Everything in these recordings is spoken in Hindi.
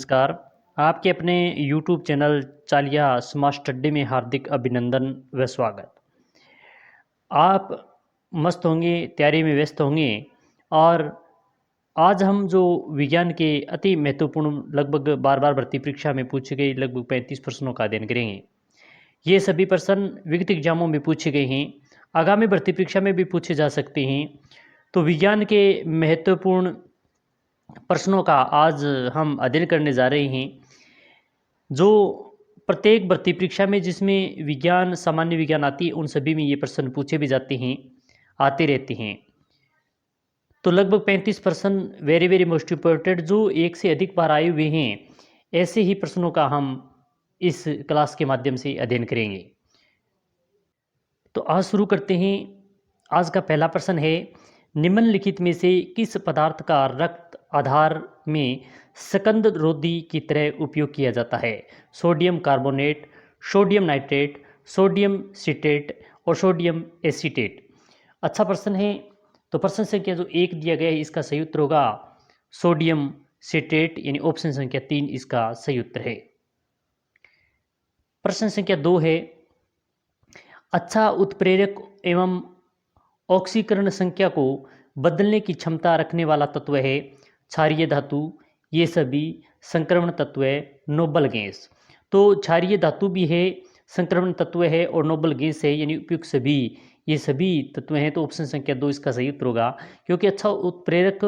नमस्कार। आपके अपने यूट्यूब चैनल चालिया स्मार्ट स्टडी में हार्दिक अभिनंदन व स्वागत। आप मस्त होंगे, तैयारी में व्यस्त होंगे और आज हम जो विज्ञान के अति महत्वपूर्ण लगभग बार बार भर्ती परीक्षा में पूछे गए लगभग 35 प्रश्नों का अध्ययन करेंगे। ये सभी प्रश्न विगत एग्जामों में पूछे गए हैं, आगामी भर्ती परीक्षा में भी पूछे जा सकते हैं। तो विज्ञान के महत्वपूर्ण प्रश्नों का आज हम अध्ययन करने जा रहे हैं, जो प्रत्येक भर्ती परीक्षा में जिसमें विज्ञान सामान्य विज्ञान आती है उन सभी में ये प्रश्न पूछे भी जाते हैं, आते रहते हैं। तो लगभग 35 प्रश्न वेरी वेरी मोस्ट इम्पोर्टेंट जो एक से अधिक बार आए हुए हैं, ऐसे ही प्रश्नों का हम इस क्लास के माध्यम से अध्ययन करेंगे। तो आज शुरू करते हैं। आज का पहला प्रश्न है, निम्नलिखित में से किस पदार्थ का रक्त आधार में स्कंद रोधी की तरह उपयोग किया जाता है? Sodium carbonate, sodium nitrate, sodium citrate और सोडियम एसीटेट। अच्छा प्रश्न है। तो प्रश्न संख्या जो 1 दिया गया है इसका सही उत्तर होगा सोडियम सिट्रेट, यानी ऑप्शन संख्या 3 इसका सही उत्तर है। प्रश्न संख्या 2 है, अच्छा उत्प्रेरक एवं ऑक्सीकरण संख्या को बदलने की क्षमता रखने वाला तत्व है क्षारीय धातु, ये सभी संक्रमण तत्व है, नोबल गैस। तो क्षारीय धातु भी है, संक्रमण तत्व है और नोबल गैस है, यानी उपयुक्त सभी ये सभी तत्व हैं। तो ऑप्शन संख्या 2 इसका सही उत्तर होगा, क्योंकि अच्छा उत्प्रेरक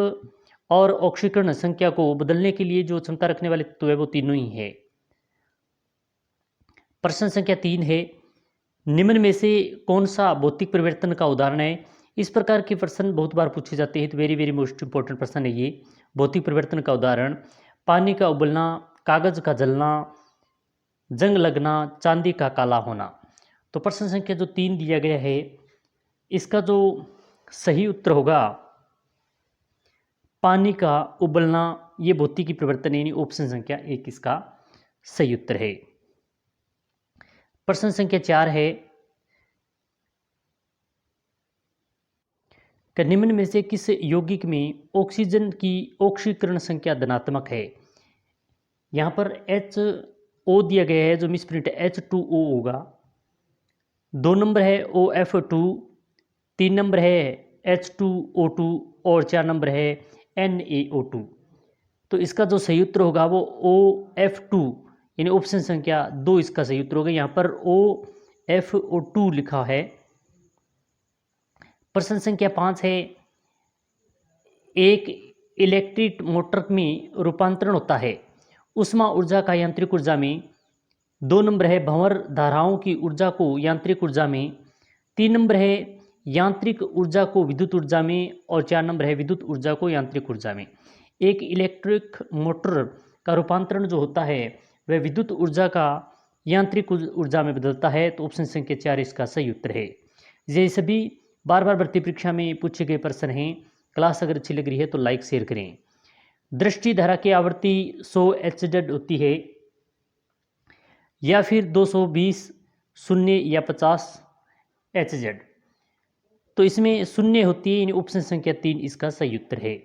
और ऑक्सीकरण संख्या को बदलने के लिए जो क्षमता रखने वाले तत्व है वो तीनों ही है। प्रश्न संख्या 3 है, निम्न में से कौन सा भौतिक परिवर्तन का उदाहरण है? इस प्रकार के प्रश्न बहुत बार पूछे जाते हैं, तो वेरी वेरी मोस्ट इंपॉर्टेंट प्रश्न है ये। भौतिक परिवर्तन का उदाहरण, पानी का उबलना, कागज का जलना, जंग लगना, चांदी का काला होना। तो प्रश्न संख्या जो 3 दिया गया है इसका जो सही उत्तर होगा पानी का उबलना, ये भौतिकी परिवर्तन है, यानी ऑप्शन संख्या 1 इसका सही उत्तर है। प्रश्न संख्या 4 है, निम्न में से किस यौगिक में ऑक्सीजन की ऑक्सीकरण संख्या धनात्मक है? यहाँ पर HO दिया गया है, जो मिसप्रिंट है H2O होगा। 2 नंबर है OF2, 3 नंबर है H2O2 और 4 नंबर है NaO2। तो इसका जो सही उत्तर होगा वो OF2, यानी ऑप्शन संख्या 2 इसका सही उत्तर होगा। यहाँ पर OFO2 लिखा है। प्रश्न संख्या 5 है, एक इलेक्ट्रिक मोटर में रूपांतरण होता है उष्मा ऊर्जा का यांत्रिक ऊर्जा में। 2 नंबर है भंवर धाराओं की ऊर्जा को यांत्रिक ऊर्जा में। 3 नंबर है यांत्रिक ऊर्जा को विद्युत ऊर्जा में और 4 नंबर है विद्युत ऊर्जा को यांत्रिक ऊर्जा में। एक इलेक्ट्रिक मोटर का रूपांतरण जो होता है वह विद्युत ऊर्जा का यांत्रिक ऊर्जा में बदलता है। तो ऑप्शन संख्या 4 इसका सही उत्तर है। ये सभी बार बार भर्ती परीक्षा में पूछे गए प्रश्न हैं। क्लास अगर अच्छी लग रही है तो लाइक शेयर करें। दृष्टि धारा की आवृत्ति 100 Hz होती है या फिर 220, 0 या 50 Hz? तो इसमें 0 होती है, यानी ऑप्शन संख्या 3 इसका सही उत्तर है।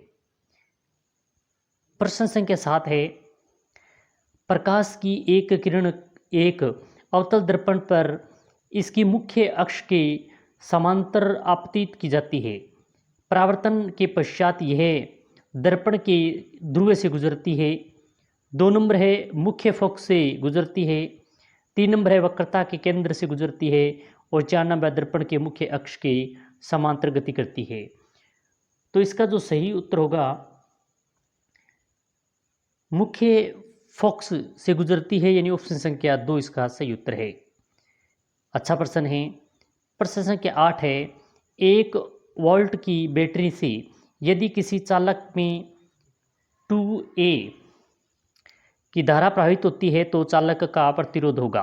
प्रश्न संख्या 7 है, प्रकाश की एक किरण एक अवतल दर्पण पर इसकी मुख्य अक्ष के समांतर आपतित की जाती है। परावर्तन के पश्चात यह दर्पण के ध्रुव से गुजरती है। 2 नंबर है मुख्य फोकस से गुजरती है। 3 नंबर है वक्रता के केंद्र से गुजरती है और 4 नंबर दर्पण के मुख्य अक्ष के समांतर गति करती है। तो इसका जो सही उत्तर होगा मुख्य फोकस से गुजरती है, यानी ऑप्शन संख्या 2 इसका सही उत्तर है। अच्छा प्रश्न है। प्रश्न संख्या 8 है, 1 वोल्ट की बैटरी से यदि किसी चालक में 2A की धारा प्रवाहित होती है तो चालक का प्रतिरोध होगा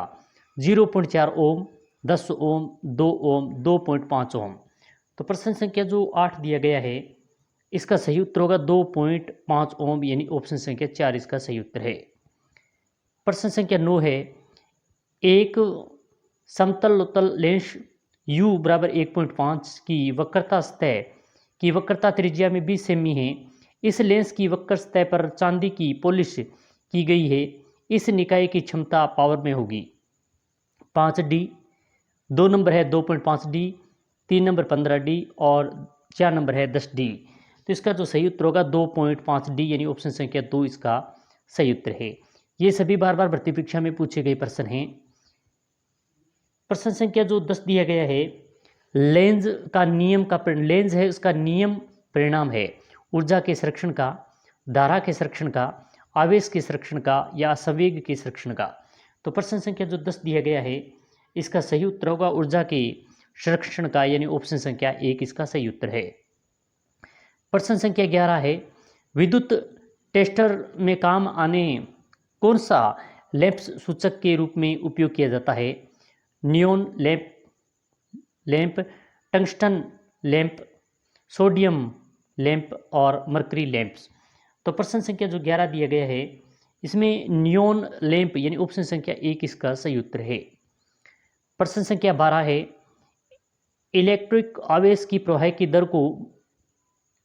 0.4 ओम, 10 ओम, 2 ओम, 2.5 ओम। तो प्रश्न संख्या जो 8 दिया गया है इसका सही उत्तर होगा 2.5 ओम, यानी ऑप्शन संख्या 4 इसका सही उत्तर है। प्रश्न संख्या 9 है, एक समतल उत्तल लेंस U बराबर 1.5 की वक्रता सतह की वक्रता त्रिज्या में 20 सेमी है। इस लेंस की वक्र सतह पर चांदी की पॉलिश की गई है इस निकाय की क्षमता पावर में होगी 5D, 2 नंबर है 2.5D, 3 नंबर 15D और 4 नंबर है 10D। तो इसका जो सही उत्तर होगा 2.5D यानी ऑप्शन संख्या 2 इसका सही उत्तर है। ये सभी बार बार भर्ती परीक्षा में पूछे गए प्रश्न हैं। प्रश्न संख्या जो 10 दिया गया है, लेंज का नियम का लेंज है उसका नियम परिणाम है ऊर्जा के संरक्षण का, धारा के संरक्षण का, आवेश के संरक्षण का या संवेग के संरक्षण का। तो प्रश्न संख्या जो 10 दिया गया है इसका सही उत्तर होगा ऊर्जा के संरक्षण का यानी ऑप्शन संख्या 1 इसका सही उत्तर है। प्रश्न संख्या 11 है, विद्युत टेस्टर में काम आने कौन सा लैंप सूचक के रूप में उपयोग किया जाता है? Neon lamp, tungsten lamp, sodium lamp और मरकरी लैंप्स। तो प्रश्न संख्या जो 11 दिया गया है इसमें नियोन लैंप यानी ऑप्शन संख्या 1 इसका सही उत्तर है। प्रश्न संख्या 12 है, इलेक्ट्रिक आवेश की प्रवाह की दर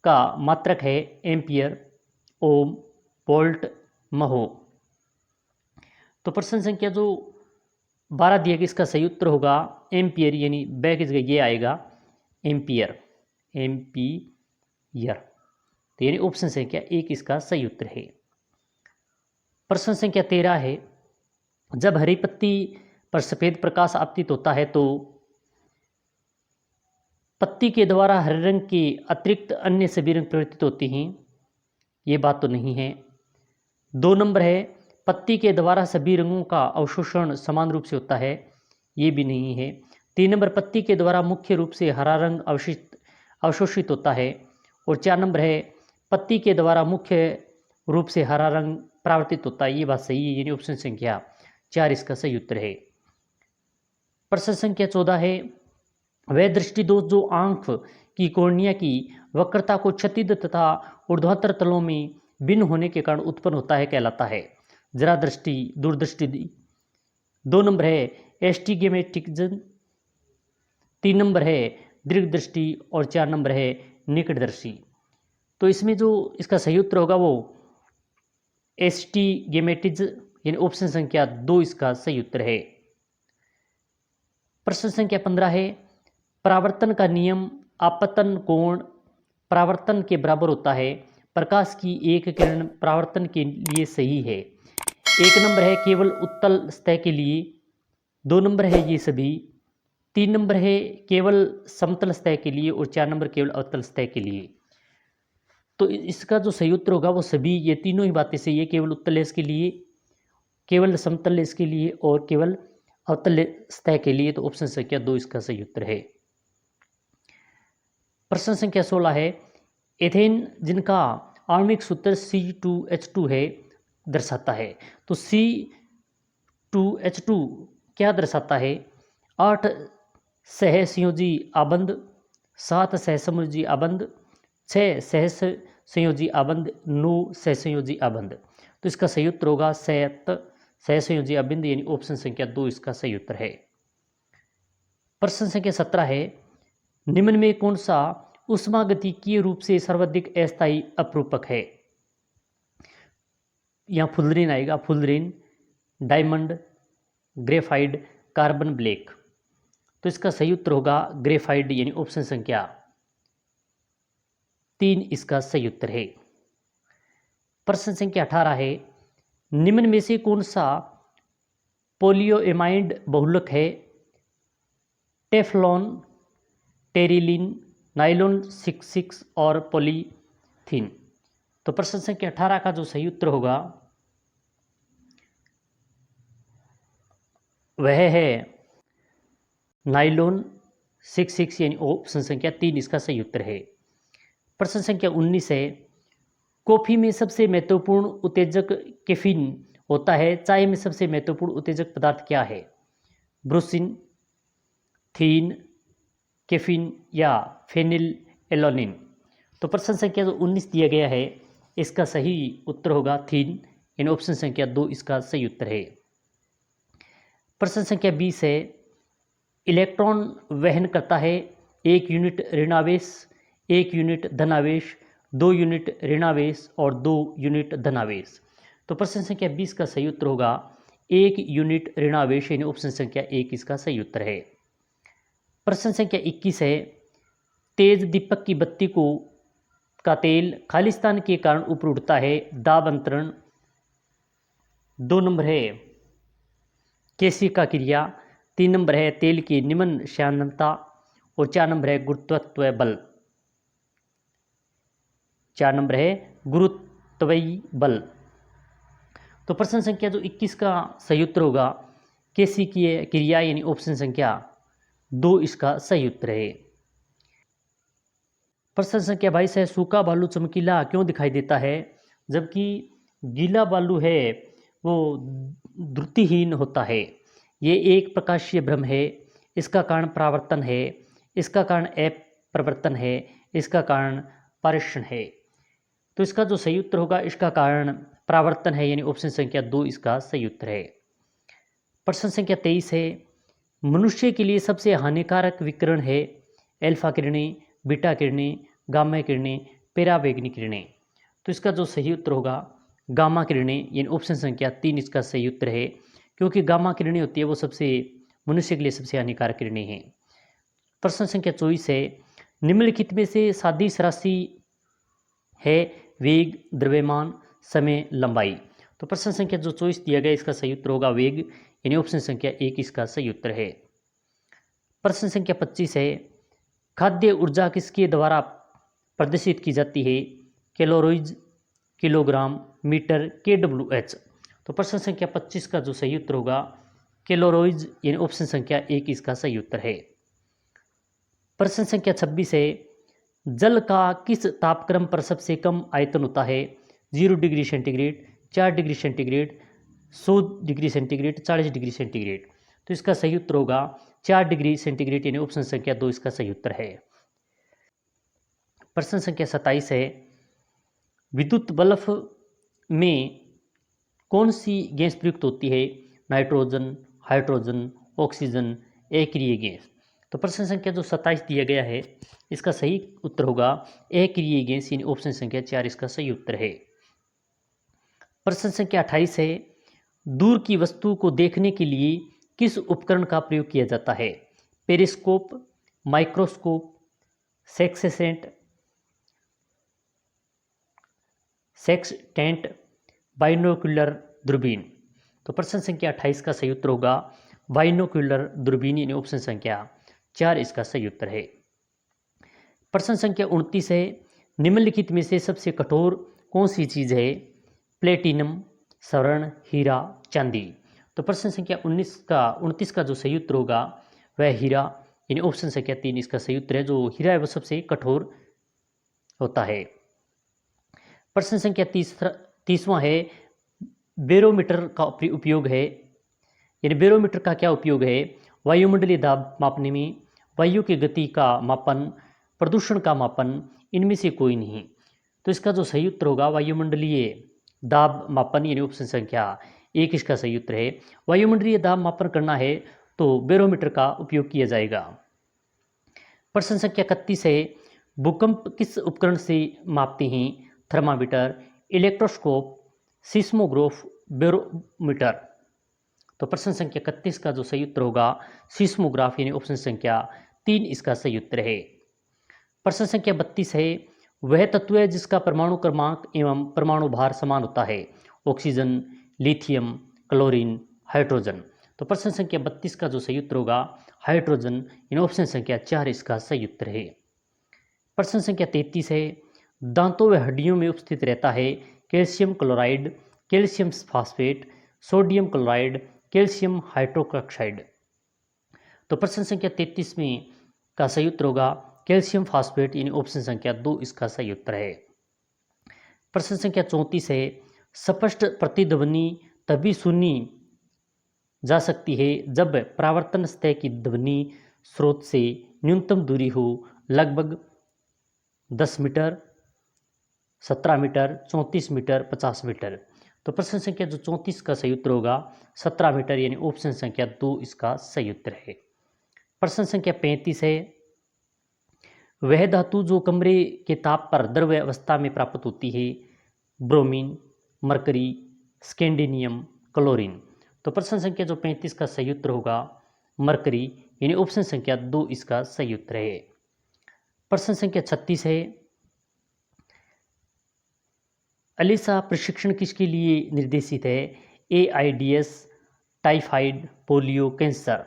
का मात्रक है एम्पियर, ओम, वोल्ट, महो। तो प्रश्न संख्या जो 12 दिया गया इसका सही उत्तर होगा एम्पियर यानी बैक की जगह ये आएगा एम्पियर। तो यानी ऑप्शन संख्या 1 इसका सही उत्तर है। प्रश्न संख्या 13 है, जब हरी पत्ती पर सफेद प्रकाश आपतित होता है तो पत्ती के द्वारा हरे रंग के अतिरिक्त अन्य सभी रंग परिवर्तित होते हैं। ये बात तो नहीं है। 2 नंबर है, पत्ती के द्वारा सभी रंगों का अवशोषण समान रूप से होता है। ये भी नहीं है। 3 नंबर, पत्ती के द्वारा मुख्य रूप से हरा रंग अवशोषित होता है। और 4 नंबर है, पत्ती के द्वारा मुख्य रूप से हरा रंग परावर्तित होता है। ये बात सही है यानी ऑप्शन संख्या 4 इसका सही उत्तर है। प्रश्न संख्या 14 है, वह दृष्टिदोष जो आंख की कॉर्निया की वक्रता को क्षतिद तथा ऊर्ध्वाधर तलों में भिन्न होने के कारण उत्पन्न होता है कहलाता है? जरा दृष्टि, दूरदृष्टि। 2 नंबर है एस्टिग्मेटिज्म, 3 नंबर है दीर्घदृष्टि और 4 नंबर है निकटदर्शी। तो इसमें जो इसका सही उत्तर होगा वो एस्टिग्मेटिज्म यानी ऑप्शन संख्या 2 इसका सही उत्तर है। प्रश्न संख्या 15 है, परावर्तन का नियम आपतन कोण परावर्तन के बराबर होता है। प्रकाश की एक किरण परावर्तन के लिए सही है। 1 नंबर है केवल उत्तल सतह के लिए, 2 नंबर है ये सभी, 3 नंबर है केवल समतल सतह के लिए और 4 नंबर केवल अवतल सतह के लिए। तो इसका जो सही उत्तर होगा वो सभी ये तीनों ही बातें सही है। केवल उत्तल लेंस के लिए, केवल समतल लेंस के लिए और केवल अवतल सतह के लिए। तो ऑप्शन संख्या 2 इसका सही उत्तर है। प्रश्न संख्या 16 है, एथेन जिनका आणविक सूत्र C2H2 है दर्शाता है। तो C2H2 क्या दर्शाता है? 8 सहसंयोजी आबंध, 7 सहसंयोजी आबंध, 6 सहसंयोजी आबंध, 9 सहसंयोजी आबंध। तो इसका सही उत्तर होगा 7 सहसंयोजी आबंध यानी ऑप्शन संख्या 2 इसका सही उत्तर है। प्रश्न संख्या 17 है, निम्न में कौन सा उष्मागतिकीय रूप से सर्वाधिक अस्थायी अपरूपक है? यहाँ फुलरिन आएगा, fullerene, diamond, graphite, carbon black. तो इसका सही उत्तर होगा ग्रेफाइट यानी ऑप्शन संख्या 3 इसका सही उत्तर है। प्रश्न संख्या 18 है, निम्न में से कौन सा पोलियोएमाइड बहुलक है? टेफ्लॉन, टेरिलिन, नाइलॉन 66 और पॉलीथीन। तो प्रश्न संख्या 18 का जो सही उत्तर होगा वह है नाइलॉन 66 यानी ऑप्शन संख्या 3 इसका सही उत्तर है। प्रश्न संख्या 19 है, कॉफी में सबसे महत्वपूर्ण उत्तेजक कैफीन होता है, चाय में सबसे महत्वपूर्ण उत्तेजक पदार्थ क्या है? ब्रूसिन, थीन, कैफीन या फेनिल एलोनिन। तो प्रश्न संख्या जो 19 दिया गया है इसका सही उत्तर होगा थीन यानी ऑप्शन संख्या 2 इसका सही उत्तर है। प्रश्न संख्या 20 है, इलेक्ट्रॉन वहन करता है 1 यूनिट ऋणावेश, 1 यूनिट धनावेश, 2 यूनिट ऋणावेश और 2 यूनिट धनावेश। तो प्रश्न संख्या 20 का सही उत्तर होगा 1 यूनिट ऋणावेश, यानी ऑप्शन संख्या 1 इसका सही उत्तर है। प्रश्न संख्या 21 है, तेज दीपक की बत्ती को का तेल खालिस्तान के कारण ऊपर उठता है, दाब अंतरण। 2 नंबर है केशिका क्रिया, 3 नंबर है तेल की निम्न श्यानता और 4 नंबर है गुरुत्व बल। 4 नंबर है गुरुत्वीय बल। तो प्रश्न संख्या जो 21 का सही उत्तर होगा केशिकीय क्रिया, यानी ऑप्शन संख्या 2 इसका सही उत्तर है। प्रश्न संख्या 22 है, सूखा बालू चमकीला क्यों दिखाई देता है जबकि गीला बालू है वो द्रुतिहीन होता है? ये एक प्रकाशीय भ्रम है, इसका कारण परावर्तन है, इसका कारण अपरिवर्तन है, इसका कारण पारेषण है। तो इसका जो सही उत्तर होगा इसका कारण परावर्तन है, यानी ऑप्शन संख्या 2 इसका सही उत्तर है। प्रश्न संख्या 23 है, मनुष्य के लिए सबसे हानिकारक विकिरण है एल्फा किरणें, बीटा किरणें, गामा किरणें, पराबैंगनी किरणें। तो इसका जो सही उत्तर होगा गामा किरणें, यानी ऑप्शन संख्या 3 इसका सही उत्तर है, क्योंकि गामा किरणें होती है वो सबसे मनुष्य के लिए सबसे हानिकारक किरणें हैं। प्रश्न संख्या 24 है, निम्नलिखित में से सदिश राशि है वेग, द्रव्यमान, समय, लंबाई। तो प्रश्न संख्या जो 24 दिया गया इसका सही उत्तर होगा वेग, यानी ऑप्शन संख्या 1 इसका सही उत्तर है। प्रश्न संख्या 25 है, खाद्य ऊर्जा किसके द्वारा प्रदर्शित की जाती है? Calories, kilogram, metre, KWH। तो प्रश्न संख्या 25 का जो सही उत्तर होगा कैलोरीज, यानी ऑप्शन संख्या 1 इसका सही उत्तर है। प्रश्न संख्या 26 है, जल का किस तापक्रम पर सबसे कम आयतन होता है? 0 degree centigrade, 4 degree centigrade, 100 degree centigrade, 40 degree centigrade. तो इसका सही उत्तर होगा 4 डिग्री सेंटीग्रेड, यानी ऑप्शन संख्या 2 इसका सही उत्तर है। प्रश्न संख्या 27 है, विद्युत बल्ब में कौन सी गैस प्रयुक्त होती है? नाइट्रोजन, हाइड्रोजन, ऑक्सीजन, अक्रिय गैस। तो प्रश्न संख्या जो 27 दिया गया है इसका सही उत्तर होगा अक्रिय गैस, यानी ऑप्शन संख्या 4 इसका सही उत्तर है। प्रश्न संख्या 28 है, दूर की वस्तु को देखने के लिए किस उपकरण का प्रयोग किया जाता है? पेरिस्कोप, माइक्रोस्कोप, सेक्सटेंट, बाइनोकुलर दूरबीन। तो प्रश्न संख्या 28 का सही उत्तर होगा बाइनोकुलर दूरबीन, यानी ऑप्शन संख्या 4 इसका सही उत्तर है। प्रश्न संख्या 29 है, निम्नलिखित में से सबसे कठोर कौन सी चीज़ है? प्लेटिनम, स्वर्ण, हीरा, चांदी। तो प्रश्न संख्या 29 का जो सही उत्तर होगा वह हीरा, यानी ऑप्शन संख्या 3 इसका सही उत्तर है। जो हीरा है वो सबसे कठोर होता है। प्रश्न संख्या 30वां है, बैरोमीटर का उपयोग है, यानी बैरोमीटर का क्या उपयोग है? वायुमंडलीय दाब मापने में, वायु की गति का मापन, प्रदूषण का मापन, इनमें से कोई नहीं। तो इसका जो सही उत्तर होगा वायुमंडलीय दाब मापन, यानी ऑप्शन संख्या 1 इसका सही उत्तर है। वायुमंडलीय दाब मापन करना है तो बैरोमीटर का उपयोग किया जाएगा। प्रश्न संख्या 31 है, भूकंप किस उपकरण से मापते हैं? Thermometer, electroscope, seismograph, barometer. तो प्रश्न संख्या 31 का जो सही उत्तर होगा सिस्मोग्राफ, यानी ऑप्शन संख्या 3 इसका सही उत्तर है। प्रश्न संख्या 32 है, वह तत्व है जिसका परमाणु क्रमांक एवं परमाणु भार समान होता है? Oxygen, lithium, chlorine, hydrogen. तो प्रश्न संख्या 32 का जो सही उत्तर होगा हाइड्रोजन, यानी ऑप्शन संख्या 4 इसका सही उत्तर है। प्रश्न संख्या 33 है, दांतों व हड्डियों में उपस्थित रहता है? Calcium chloride, calcium phosphate, sodium chloride, calcium hydroxide. तो प्रश्न संख्या 33 में का सही उत्तर होगा कैल्शियम फास्फेट, यानी ऑप्शन संख्या 2 इसका सही उत्तर है। प्रश्न संख्या 34 है, स्पष्ट प्रतिध्वनि तभी सुनी जा सकती है जब परावर्तन सतह की ध्वनि स्रोत से न्यूनतम दूरी हो, लगभग 10 मीटर, 17 मीटर, 34 मीटर, 50 मीटर। तो प्रश्न संख्या जो 34 का सही उत्तर होगा 17 मीटर, यानी ऑप्शन संख्या 2 इसका सही उत्तर है। प्रश्न संख्या 35 है, वह धातु जो कमरे के ताप पर द्रव अवस्था में प्राप्त होती है? Bromine, mercury, scandium, chlorine. तो प्रश्न संख्या जो 35 का सही उत्तर होगा मरकरी, यानी ऑप्शन संख्या 2 इसका सही उत्तर है। प्रश्न संख्या 36 है, अलीसा प्रशिक्षण किसके लिए निर्देशित है? AIDS, typhoid, polio, cancer.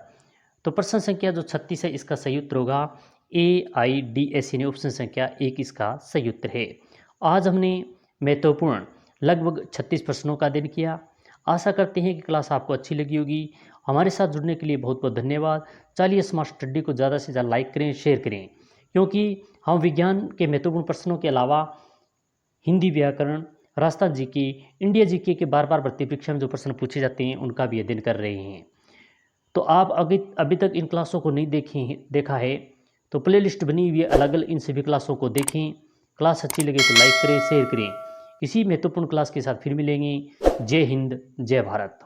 तो प्रश्न संख्या जो 36 है इसका सही उत्तर होगा एआईडीएस, यानी ऑप्शन संख्या 1 इसका सही उत्तर है। आज हमने महत्वपूर्ण लगभग 36 प्रश्नों का अध्ययन किया। आशा करते हैं कि क्लास आपको अच्छी लगी होगी। हमारे साथ जुड़ने के लिए बहुत बहुत धन्यवाद। चलिए स्मार्ट स्टडी को ज़्यादा से ज़्यादा लाइक करें, शेयर करें, क्योंकि हम विज्ञान के महत्वपूर्ण प्रश्नों के अलावा हिंदी व्याकरण, राजस्थान जीके, इंडिया जीके के बार बार भर्ती परीक्षा में जो प्रश्न पूछे जाते हैं उनका भी अध्ययन कर रहे हैं। तो आप अभी तक इन क्लासों को नहीं देखा है तो प्लेलिस्ट बनी हुई है अलग अलग, इन सभी क्लासों को देखें। क्लास अच्छी लगे तो लाइक करें, शेयर करें। इसी महत्वपूर्ण क्लास के साथ फिर मिलेंगे। जय हिंद, जय भारत।